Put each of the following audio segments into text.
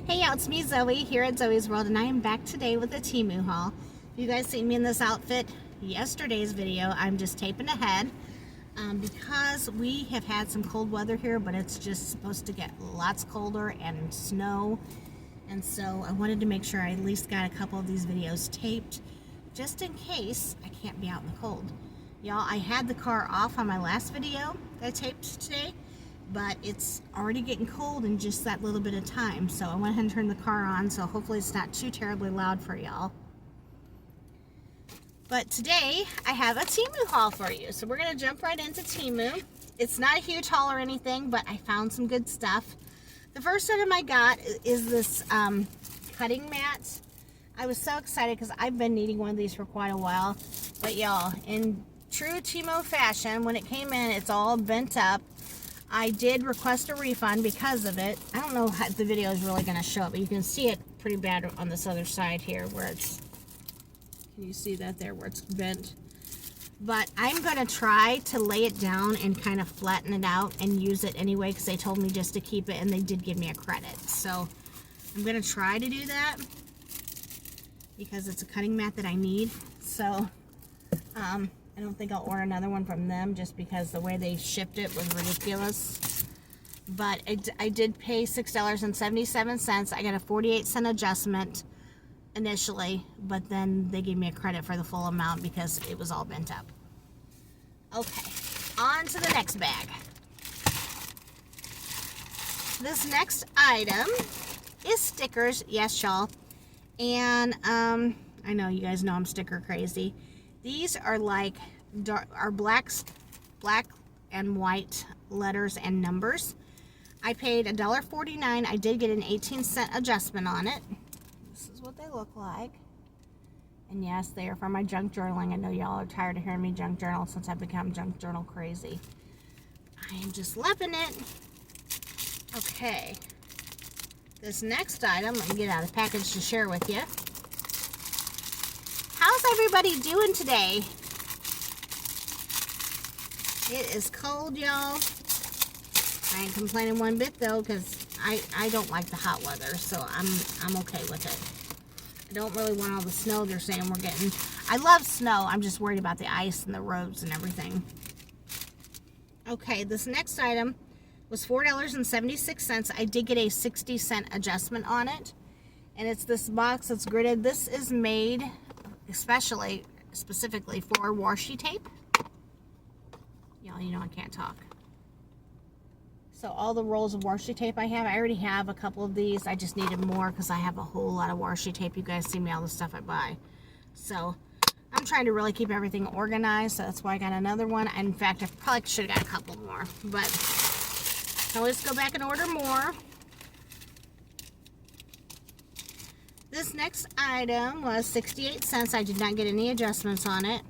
Hey y'all, it's me Zoe here at Zoe's World, and I am back today with a Temu haul. You guys seen me in this outfit yesterday's video. I'm just taping ahead because we have had some cold weather here, but it's just supposed to get lots colder and snow, and so I wanted to make sure I at least got a couple of these videos taped just in case I can't be out in the cold. Y'all, I had the car off on my last video that I taped today, but it's already getting cold in just that little bit of time, so I went ahead and turned the car on, so hopefully it's not too terribly loud for y'all. But today I have a Temu haul for you, so we're gonna jump right into Temu. It's not a huge haul or anything, but I found some good stuff. The first item I got is this cutting mat. I was so excited because I've been needing one of these for quite a while, but y'all, in true Temu fashion, when it came in, it's all bent up. I did request a refund because of it. I don't know how the video is really going to show it, but you can see it pretty bad on this other side here where it's, can you see that there where it's bent? But I'm going to try to lay it down and kind of flatten it out and use it anyway because they told me just to keep it and they did give me a credit. So I'm going to try to do that because it's a cutting mat that I need. So I don't think I'll order another one from them just because the way they shipped it was ridiculous. But I did pay $6.77. I got a 48-cent adjustment initially, but then they gave me a credit for the full amount because it was all bent up. Okay, on to the next bag. This next item is stickers. Yes, y'all. And I know you guys know I'm sticker crazy. These are like black and white letters and numbers. I paid $1.49. I did get an 18-cent adjustment on it. This is what they look like. And yes, they are for my junk journaling. I know y'all are tired of hearing me junk journal since I've become junk journal crazy. I am just loving it. Okay. This next item, let me get out of the package to share with you. How's everybody doing today? It is cold, y'all. I ain't complaining one bit though, because I don't like the hot weather, so I'm okay with it. I don't really want all the snow they're saying we're getting. I love snow. I'm just worried about the ice and the roads and everything. Okay, this next item was $4.76. I did get a 60-cent adjustment on it, and it's this box that's gridded. This is made specifically for washi tape. Y'all, you know I can't talk. So all the rolls of washi tape I have, I already have a couple of these. I just needed more because I have a whole lot of washi tape. You guys see me all the stuff I buy. So I'm trying to really keep everything organized. So that's why I got another one. In fact, I probably should have got a couple more. But I can always go back and order more. This next item was 68 cents. I did not get any adjustments on it.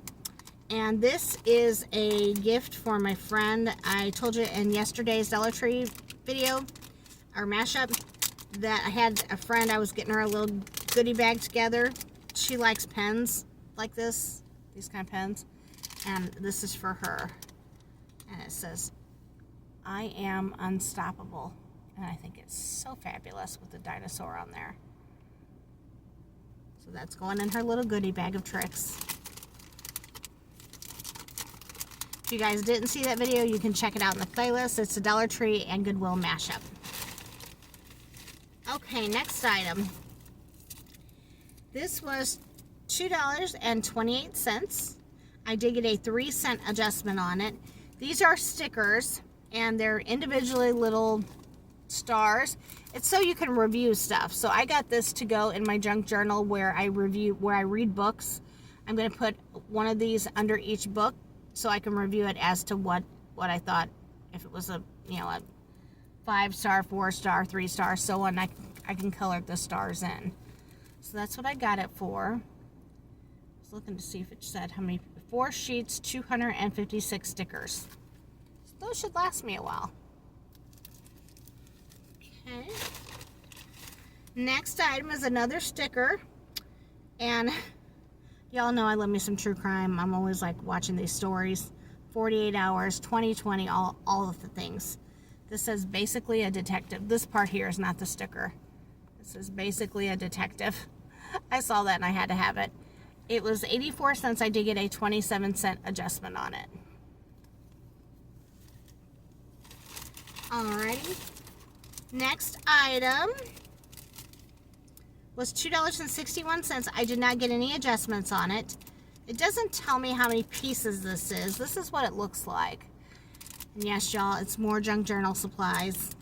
And this is a gift for my friend. I told you in yesterday's Dollar Tree video, or mashup, that I had a friend, I was getting her a little goodie bag together. She likes pens like this, these kind of pens. And this is for her. And it says, "I am unstoppable." And I think it's so fabulous with the dinosaur on there. So that's going in her little goodie bag of tricks. If you guys didn't see that video, you can check it out in the playlist. It's a Dollar Tree and Goodwill mashup. Okay, next item. This was $2.28. I did get a 3-cent adjustment on it. These are stickers, and they're individually little stars. It's so you can review stuff. So I got this to go in my junk journal where I read books. I'm going to put one of these under each book so I can review it as to what I thought, if it was a 5-star, 4-star, 3-star, so on. I can color the stars in. So that's what I got it for. I was looking to see if it said how many. 4 sheets, 256 stickers. So those should last me a while. Okay. Next item is another sticker, and y'all know I love me some true crime. I'm always like watching these stories. 48 hours, 2020, all of the things. This says basically a detective. This part here is not the sticker. This is basically a detective. I saw that and I had to have it. It was 84 cents. I did get a 27-cent adjustment on it. Alrighty. Next item was $2.61. I did not get any adjustments on it. It doesn't tell me how many pieces this is. This is what it looks like. And yes, y'all, it's more junk journal supplies.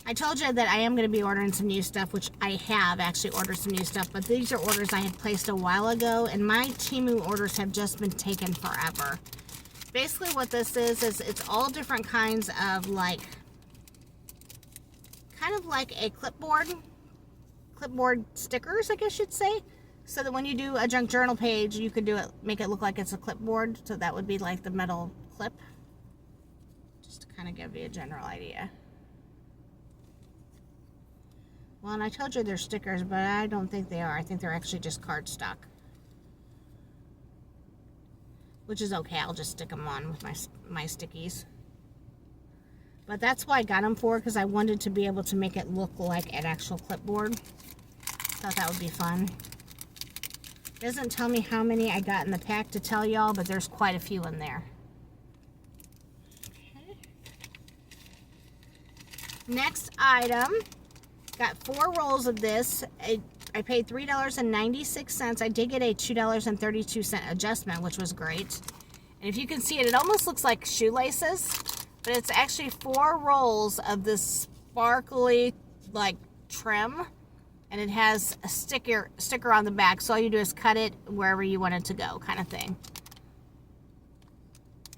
I told you that I am going to be ordering some new stuff, which I have actually ordered some new stuff, but these are orders I had placed a while ago, and my Temu orders have just been taken forever. Basically what this is it's all different kinds of kind of like a clipboard stickers, I guess you'd say, so that when you do a junk journal page, you could do it, make it look like it's a clipboard, so that would be like the metal clip, just to kind of give you a general idea. Well, and I told you they're stickers, but I don't think they are. I think they're actually just cardstock. Which is okay. I'll just stick them on with my stickies. But that's what I got them for, because I wanted to be able to make it look like an actual clipboard. Thought that would be fun. Doesn't tell me how many I got in the pack to tell y'all, but there's quite a few in there. Okay. Next item. Got 4 rolls of this. I paid $3.96. I did get a $2.32 adjustment, which was great. And if you can see it, it almost looks like shoelaces, but it's actually 4 rolls of this sparkly like trim, and it has a sticker on the back. So all you do is cut it wherever you want it to go, kind of thing.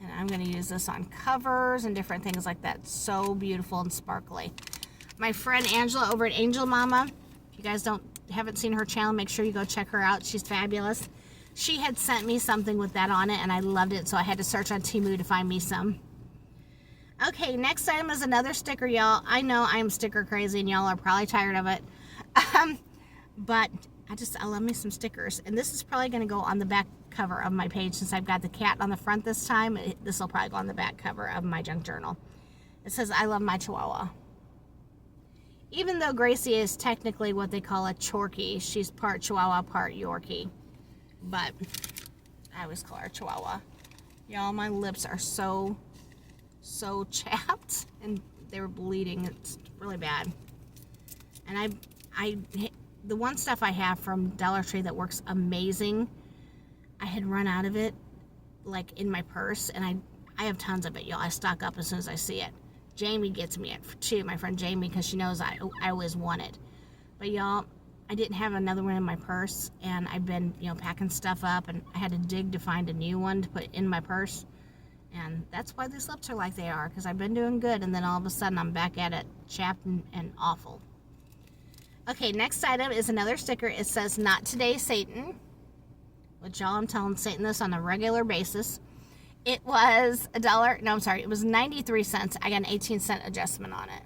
And I'm going to use this on covers and different things like that. So beautiful and sparkly. My friend Angela over at Angel Mama, if you guys haven't seen her channel, make sure you go check her out. She's fabulous. She had sent me something with that on it, and I loved it, so I had to search on Temu to find me some. Okay, next item is another sticker, y'all. I know I'm sticker crazy, and y'all are probably tired of it. But I love me some stickers. And this is probably going to go on the back cover of my page, since I've got the cat on the front this time. This will probably go on the back cover of my junk journal. It says, I love my Chihuahua. Even though Gracie is technically what they call a Chorkie, she's part Chihuahua, part Yorkie. But I always call her Chihuahua. Y'all, my lips are so chapped, and they were bleeding. It's really bad. And the one stuff I have from Dollar Tree that works amazing, I had run out of it, like in my purse, and I have tons of it, y'all. I stock up as soon as I see it. Jamie gets me it too, my friend Jamie, because she knows I always want it. But y'all, I didn't have another one in my purse, and I've been, packing stuff up, and I had to dig to find a new one to put in my purse. And that's why these lips are like they are, because I've been doing good, and then all of a sudden I'm back at it, chapped and awful. Okay, next item is another sticker. It says, "Not today, Satan," which y'all, I'm telling Satan this on a regular basis. It was it was 93 cents. I got an 18-cent adjustment on it.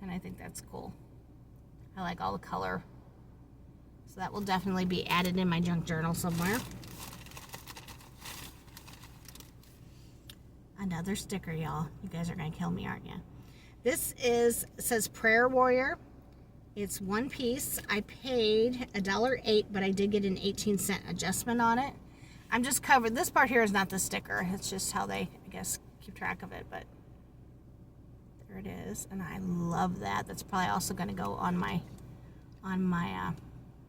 And I think that's cool. I like all the color. So that will definitely be added in my junk journal somewhere. Another sticker, y'all. You guys are going to kill me, aren't you? This says Prayer Warrior. It's 1 piece. I paid $1.08, but I did get an 18-cent adjustment on it. I'm just covered. This part here is not the sticker. It's just how they, I guess, keep track of it. But there it is, and I love that. That's probably also going to go on my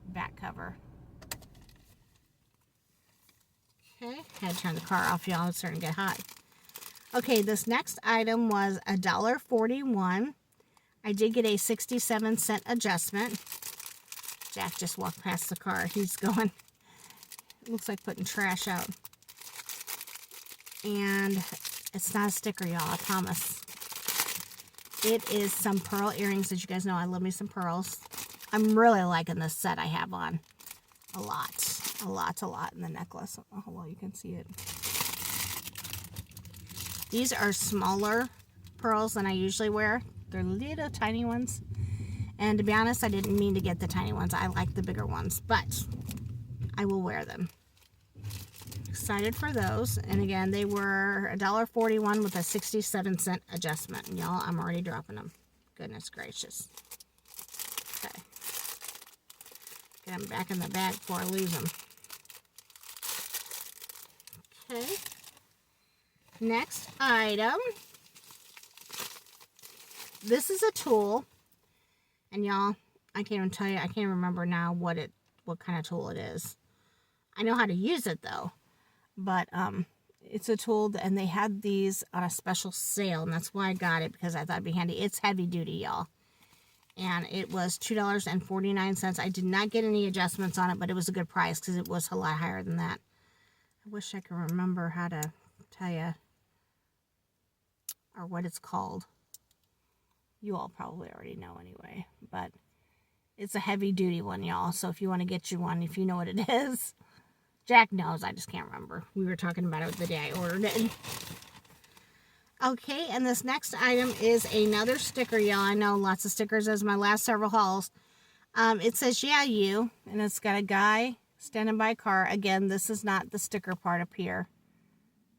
back cover. Okay, had to turn the car off, y'all. It's starting to get hot. Okay, this next item was $1.41. I did get a 67-cent adjustment. Jack just walked past the car. He's going. Looks like putting trash out. And it's not a sticker, y'all, I promise. It is some pearl earrings. As you guys know, I love me some pearls. I'm really liking this set I have on. A lot in the necklace. Oh, well, you can see it. These are smaller pearls than I usually wear. They're little tiny ones. And to be honest, I didn't mean to get the tiny ones. I like the bigger ones, but I will wear them. Excited for those. And again, they were $1.41 with a 67-cent adjustment. And y'all, I'm already dropping them. Goodness gracious. Get them back in the bag before I lose them. Okay. Next item. This is a tool. And y'all, I can't even tell you, I can't remember now what kind of tool it is. I know how to use it though. But it's a tool, and they had these on a special sale, and that's why I got it, because I thought it'd be handy. It's heavy duty, y'all. And it was $2.49. I did not get any adjustments on it, but it was a good price because it was a lot higher than that. I wish I could remember how to tell you, or what it's called. You all probably already know anyway, but it's a heavy duty one, y'all. So if you want to get you one, if you know what it is. Jack knows, I just can't remember. We were talking about it the day I ordered it. Okay, and this next item is another sticker, y'all. I know lots of stickers as my last several hauls. It says, yeah, you, and it's got a guy standing by a car. Again, this is not the sticker part up here.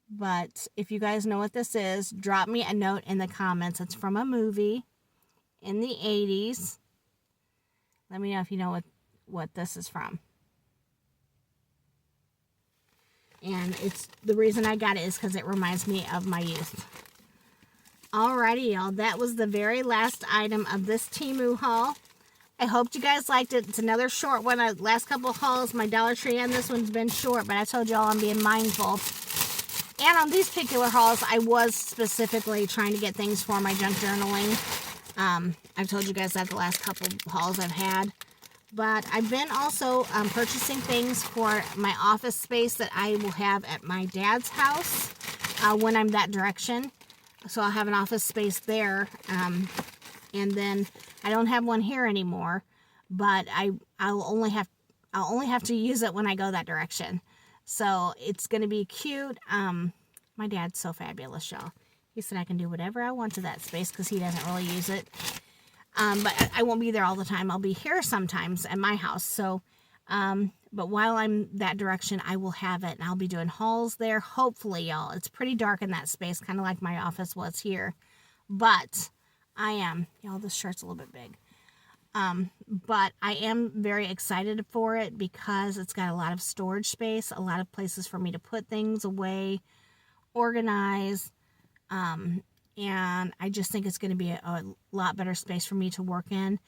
But if you guys know what this is, drop me a note in the comments. It's from a movie in the 80s. Let me know if you know what this is from. And it's the reason I got it is because it reminds me of my youth. Alrighty, y'all. That was the very last item of this Temu haul. I hope you guys liked it. It's another short one. Last couple hauls, my Dollar Tree and this one's been short, but I told y'all I'm being mindful. And on these particular hauls, I was specifically trying to get things for my junk journaling. I've told you guys that the last couple hauls I've had. But I've been also purchasing things for my office space that I will have at my dad's house when I'm that direction. So I'll have an office space there. And then I don't have one here anymore. But I'll only have to use it when I go that direction. So it's going to be cute. My dad's so fabulous, y'all. He said I can do whatever I want to that space because he doesn't really use it. But I won't be there all the time. I'll be here sometimes at my house. So, but while I'm that direction, I will have it. And I'll be doing hauls there. Hopefully, y'all. It's pretty dark in that space, kind of like my office was here. But I am. Y'all, this shirt's a little bit big. But I am very excited for it because it's got a lot of storage space, a lot of places for me to put things away, organize, and I just think it's going to be a lot better space for me to work in.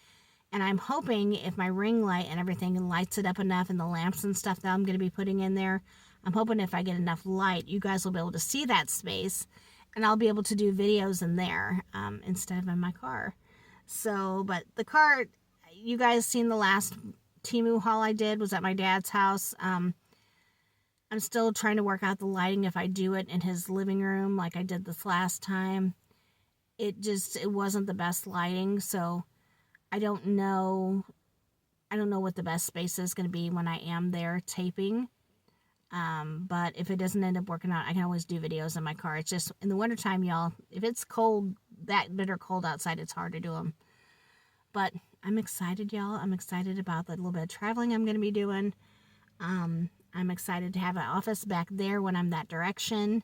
And I'm hoping if my ring light and everything lights it up enough and the lamps and stuff that I'm going to be putting in there, I'm hoping if I get enough light, you guys will be able to see that space and I'll be able to do videos in there instead of in my car. So, but the car, you guys seen the last Temu haul I did was at my dad's house. I'm still trying to work out the lighting if I do it in his living room like I did this last time. It wasn't the best lighting, so I don't know what the best space is going to be when I am there taping. But if it doesn't end up working out, I can always do videos in my car. It's just in the wintertime, y'all, if it's cold, that bitter cold outside, it's hard to do them. But I'm excited, y'all. I'm excited about the little bit of traveling I'm going to be doing. I'm excited to have an office back there when I'm that direction.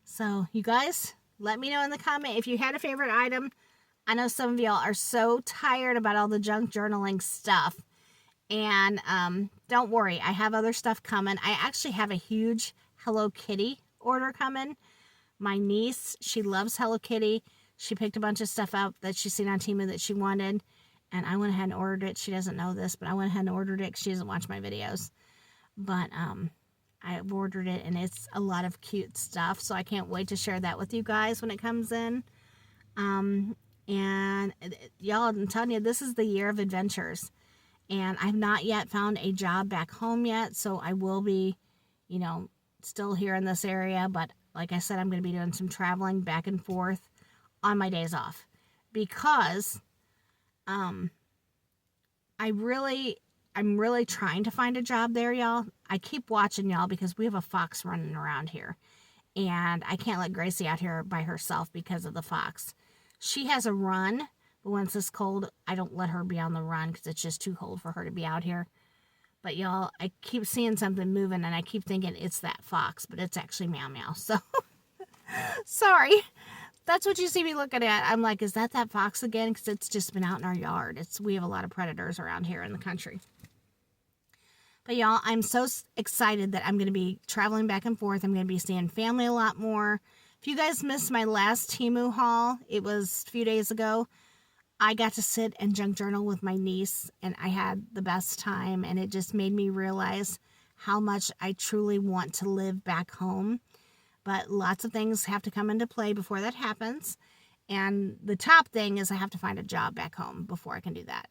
So you guys, let me know in the comment if you had a favorite item. I know some of y'all are so tired about all the junk journaling stuff. And don't worry, I have other stuff coming. I actually have a huge Hello Kitty order coming. My niece, she loves Hello Kitty. She picked a bunch of stuff out that she's seen on Temu that she wanted. And I went ahead and ordered it. She doesn't know this, but I went ahead and ordered it because she doesn't watch my videos. But I ordered it, and it's a lot of cute stuff. So I can't wait to share that with you guys when it comes in. And y'all, I'm telling you, this is the year of adventures. And I've not yet found a job back home yet. So I will be, still here in this area. But like I said, I'm going to be doing some traveling back and forth on my days off. Because I'm really trying to find a job there, y'all. I keep watching y'all because we have a fox running around here. And I can't let Gracie out here by herself because of the fox. She has a run, but when it's this cold, I don't let her be on the run because it's just too cold for her to be out here. But y'all, I keep seeing something moving and I keep thinking it's that fox, but it's actually Meow Meow. So, sorry. That's what you see me looking at. I'm like, is that fox again? Because it's just been out in our yard. We have a lot of predators around here in the country. But y'all, I'm so excited that I'm going to be traveling back and forth. I'm going to be seeing family a lot more. If you guys missed my last Temu haul, it was a few days ago. I got to sit and junk journal with my niece, and I had the best time, and it just made me realize how much I truly want to live back home. But lots of things have to come into play before that happens. And the top thing is I have to find a job back home before I can do that.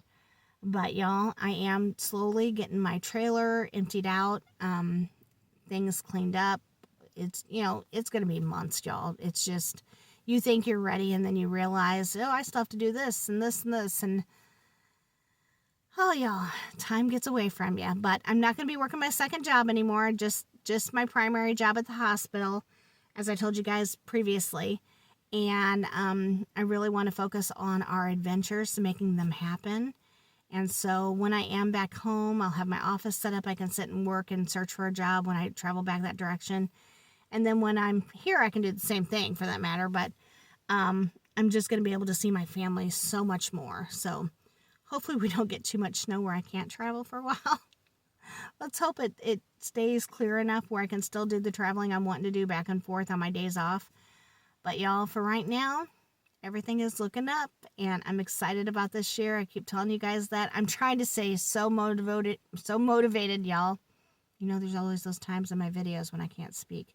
But y'all, I am slowly getting my trailer emptied out, things cleaned up. It's, it's going to be months, y'all. It's just, you think you're ready and then you realize, oh, I still have to do this and this and this. And, oh, y'all, time gets away from you. But I'm not going to be working my second job anymore, just my primary job at the hospital, as I told you guys previously. And I really want to focus on our adventures, making them happen. And so when I am back home, I'll have my office set up. I can sit and work and search for a job when I travel back that direction. And then when I'm here, I can do the same thing for that matter. But I'm just going to be able to see my family so much more. So hopefully we don't get too much snow where I can't travel for a while. Let's hope it stays clear enough where I can still do the traveling I'm wanting to do back and forth on my days off. But y'all, for right now, everything is looking up, and I'm excited about this year. I keep telling you guys that. I'm trying to stay so motivated, y'all. There's always those times in my videos when I can't speak.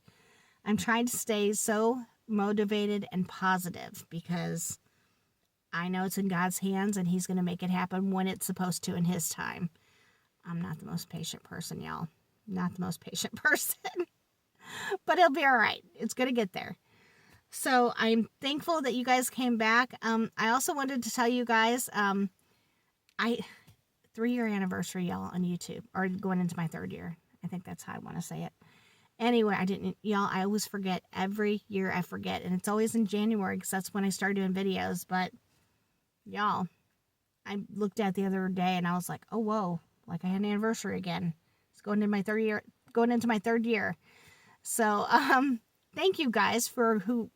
I'm trying to stay so motivated and positive because I know it's in God's hands, and He's going to make it happen when it's supposed to in His time. I'm not the most patient person, y'all. Not the most patient person. But it'll be all right. It's going to get there. So I'm thankful that you guys came back. I also wanted to tell you guys, 3-year anniversary, y'all, on YouTube, or going into my 3rd year. I think that's how I want to say it. Anyway, I always forget. Every year I forget, and it's always in January because that's when I started doing videos. But y'all, I looked at it the other day and I was like, oh, whoa, like I had an anniversary again. It's going into my 3rd year. So, thank you guys for who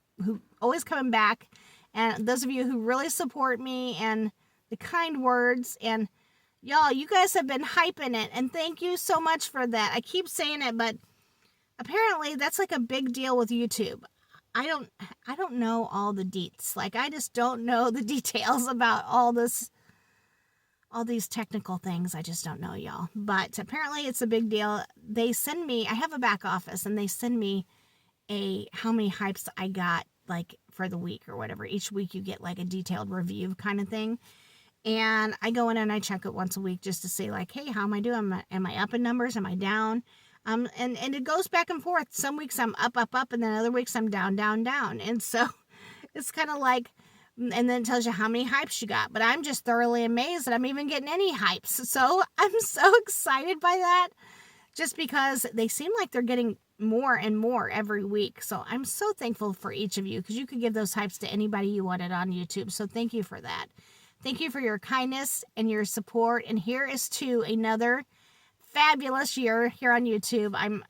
always coming back, and those of you who really support me and the kind words, and y'all, you guys have been hyping it, and thank you so much for that. I keep saying it, but apparently that's like a big deal with YouTube. I don't know all the deets. Like, I just don't know the details about all these technical things. I just don't know, y'all. But apparently it's a big deal. They send me, I have a back office, and they send me how many hypes I got, like, for the week or whatever. Each week you get like a detailed review kind of thing. And I go in and I check it once a week just to see, like, hey, how am I doing? Am I up in numbers? Am I down? And it goes back and forth. Some weeks I'm up, and then other weeks I'm down. And so it's kind of like, and then it tells you how many hypes you got. But I'm just thoroughly amazed that I'm even getting any hypes. So I'm so excited by that, just because they seem like they're getting more and more every week. So I'm so thankful for each of you, because you could give those hypes to anybody you wanted on YouTube. So thank you for that. Thank you for your kindness and your support. And here is to another fabulous year here on YouTube. I'm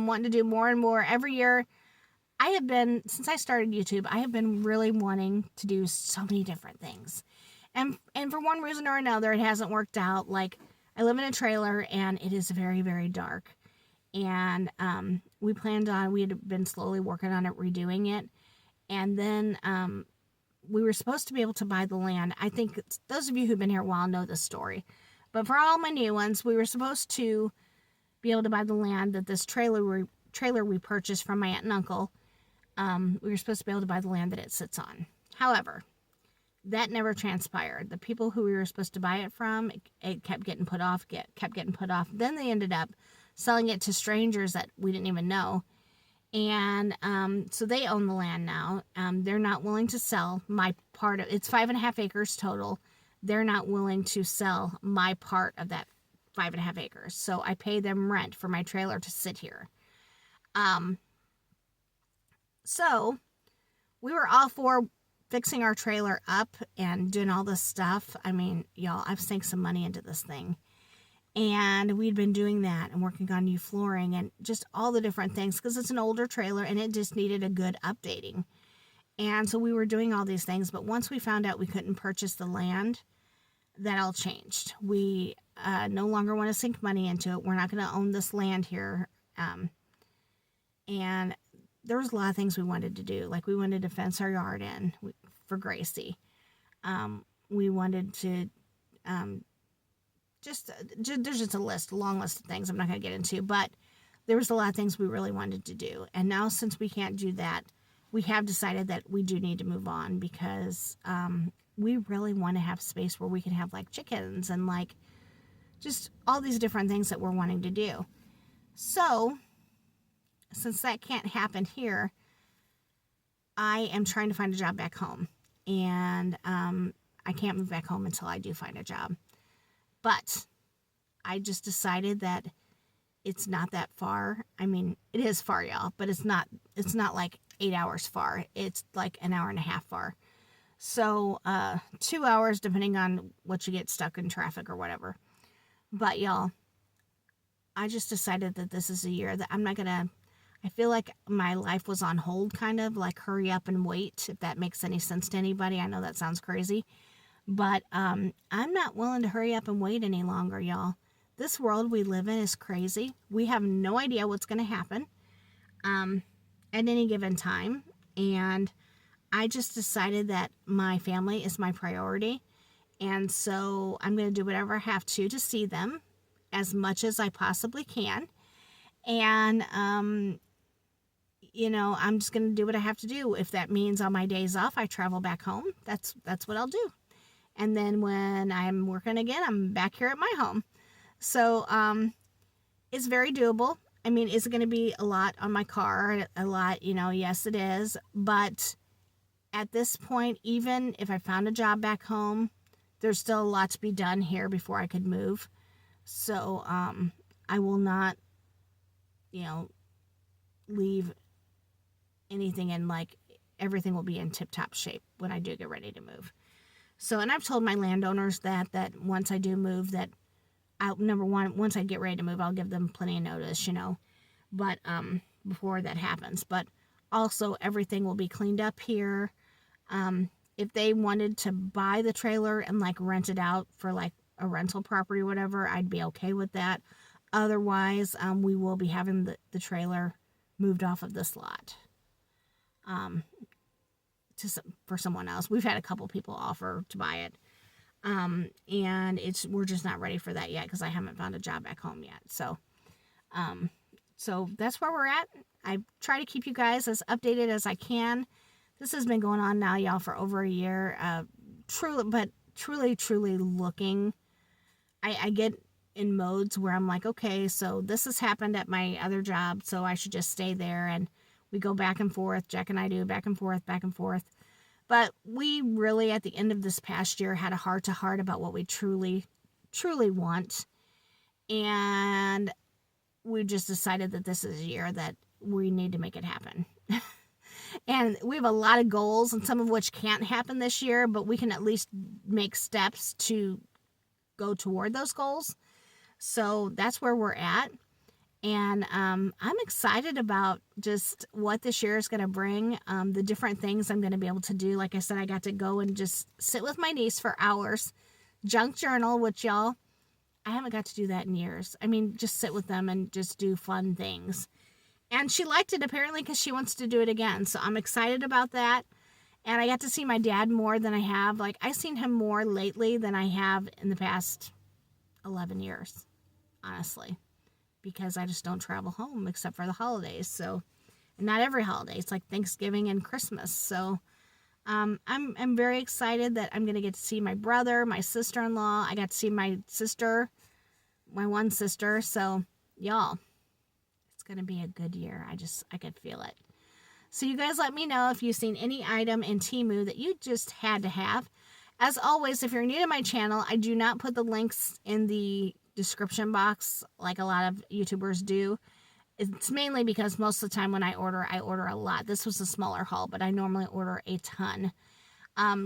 wanting to do more and more every year. Since I started YouTube, I have been really wanting to do so many different things. And for one reason or another, it hasn't worked out. Like, I live in a trailer and it is very, very dark. And we had been slowly working on it, redoing it. And then we were supposed to be able to buy the land. I think those of you who've been here a while know the story. But for all my new ones, we were supposed to be able to buy the land that this trailer we purchased from my aunt and uncle. We were supposed to be able to buy the land that it sits on. However, that never transpired. The people who we were supposed to buy it from, it kept getting put off, Then they ended up selling it to strangers that we didn't even know. And so they own the land now. They're not willing to sell my part of it's 5.5 acres total. They're not willing to sell my part of that 5.5 acres. So I pay them rent for my trailer to sit here. So we were all for fixing our trailer up and doing all this stuff. I mean, y'all, I've sunk some money into this thing. And we'd been doing that and working on new flooring and just all the different things, because it's an older trailer and it just needed a good updating. And so we were doing all these things. But once we found out we couldn't purchase the land, that all changed. We no longer want to sink money into it. We're not going to own this land here. And there was a lot of things we wanted to do. Like we wanted to fence our yard in for Gracie. We wanted to there's just a long list of things I'm not going to get into, but there was a lot of things we really wanted to do. And now since we can't do that, we have decided that we do need to move on because we really want to have space where we can have like chickens and like just all these different things that we're wanting to do. So since that can't happen here, I am trying to find a job back home. And I can't move back home until I do find a job. But I just decided that it's not that far. I mean, it is far, y'all, but it's not like 8 hours far. It's like an hour and a half far. So 2 hours depending on what you get stuck in traffic or whatever. But y'all, I just decided that this is a year that I'm not gonna, I feel like my life was on hold, kind of like hurry up and wait, if that makes any sense to anybody. I know that sounds crazy, but I'm not willing to hurry up and wait any longer, y'all. This world we live in is crazy. We have no idea what's going to happen at any given time. And I just decided that my family is my priority. And so I'm going to do whatever I have to see them as much as I possibly can. And, you know, I'm just going to do what I have to do. If that means on my days off, I travel back home, that's what I'll do. And then when I'm working again, I'm back here at my home. So, it's very doable. I mean, is it going to be a lot on my car? A lot, you know, yes, it is. But at this point, even if I found a job back home, there's still a lot to be done here before I could move. So, I will not, you know, leave anything in, like, everything will be in tip-top shape when I do get ready to move. So, and I've told my landowners that once I do move, that number one, once I get ready to move, I'll give them plenty of notice, you know, but before that happens. But also everything will be cleaned up here. If they wanted to buy the trailer and like rent it out for like a rental property or whatever, I'd be okay with that. Otherwise, we will be having the trailer moved off of this lot for someone else. We've had a couple people offer to buy it. And we're just not ready for that yet because I haven't found a job back home yet. So that's where we're at. I try to keep you guys as updated as I can. This has been going on now, y'all, for over a year. Truly looking. I get in modes where I'm like, okay, so this has happened at my other job, so I should just stay there. And we go back and forth. Jack and I do back and forth. But we really, at the end of this past year, had a heart-to-heart about what we truly want. And we just decided that this is a year that we need to make it happen. And we have a lot of goals, and some of which can't happen this year, but we can at least make steps to go toward those goals. So that's where we're at. And I'm excited about just what this year is going to bring, the different things I'm going to be able to do. Like I said, I got to go and just sit with my niece for hours, junk journal, which y'all, I haven't got to do that in years. I mean, just sit with them and just do fun things. And she liked it apparently because she wants to do it again. So I'm excited about that. And I got to see my dad more than I have. Like, I've seen him more lately than I have in the past 11 years, honestly. Because I just don't travel home except for the holidays. So, not every holiday. It's like Thanksgiving and Christmas. So, I'm very excited that I'm going to get to see my brother, my sister-in-law. I got to see my sister, my one sister. So, y'all, it's going to be a good year. I could feel it. So, you guys let me know if you've seen any item in Temu that you just had to have. As always, if you're new to my channel, I do not put the links in the description box like a lot of YouTubers do. It's mainly because most of the time when I order a lot. This was a smaller haul, but I normally order a ton.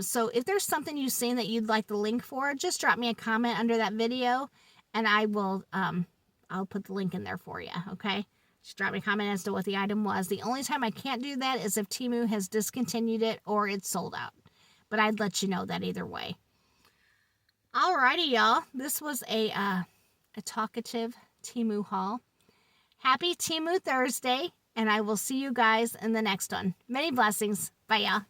So if there's something you've seen that you'd like the link for, just drop me a comment under that video and I will I'll put the link in there for you, okay? Just drop me a comment as to what the item was. The only time I can't do that is if Temu has discontinued it or it's sold out. But I'd let you know that either way. Alrighty, y'all. This was a talkative Temu haul. Happy Temu Thursday, and I will see you guys in the next one. Many blessings. Bye, y'all.